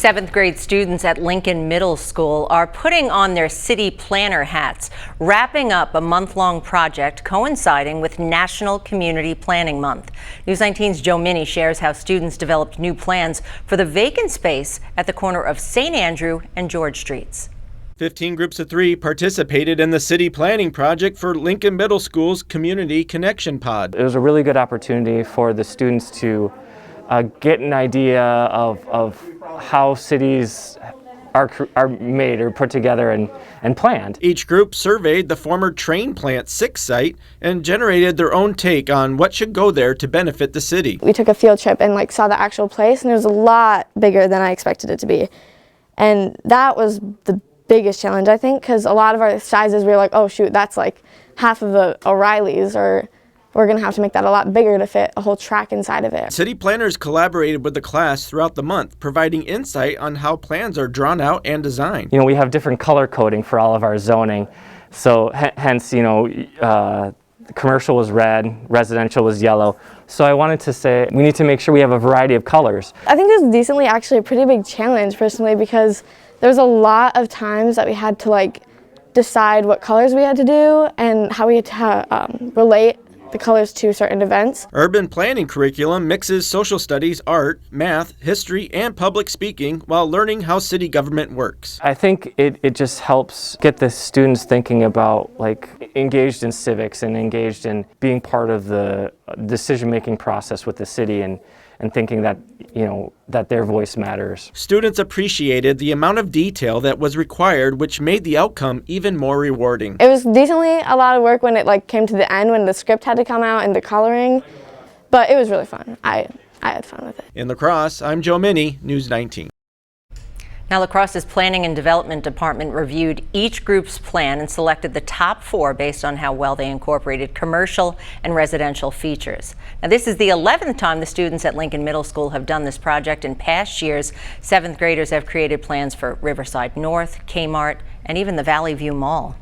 Seventh grade students at Lincoln Middle School are putting on their city planner hats, wrapping up a month-long project coinciding with National Community Planning Month. News 19's Joe Minnie shares how students developed new plans for the vacant space at the corner of St. Andrew and George Streets. 15 groups of 3 participated in the city planning project for Lincoln Middle School's Community Connection Pod. It was a really good opportunity for the students to get an idea of how cities are made or put together and planned. Each group surveyed the former train plant 6 site and generated their own take on what should go there to benefit the city. We took a field trip and saw the actual place, and it was a lot bigger than I expected it to be. And that was the biggest challenge, I think, because a lot of our sizes we were like, oh shoot, that's like half of the O'Reillys, or we're going to have to make that a lot bigger to fit a whole track inside of it. City planners collaborated with the class throughout the month, providing insight on how plans are drawn out and designed. You know, we have different color coding for all of our zoning, so hence, you know, commercial was red, residential was yellow. So I wanted to say we need to make sure we have a variety of colors. I think it was decently actually a pretty big challenge personally, because there was a lot of times that we had to decide what colors we had to do and how we had to relate the colors to certain events. Urban planning curriculum mixes social studies, art, math, history, and public speaking while learning how city government works. I think it just helps get the students thinking about engaged in civics and engaged in being part of the decision-making process with the city and thinking that, you know, that their voice matters. Students appreciated the amount of detail that was required, which made the outcome even more rewarding. It was decently a lot of work when it came to the end, when the script had to come out and the coloring, but it was really fun. I had fun with it. In La Crosse, I'm Joe Minnie, News 19. Now, La Crosse's Planning and Development Department reviewed each group's plan and selected the top 4 based on how well they incorporated commercial and residential features. Now, this is the 11th time the students at Lincoln Middle School have done this project. In past years, 7th graders have created plans for Riverside North, Kmart, and even the Valley View Mall.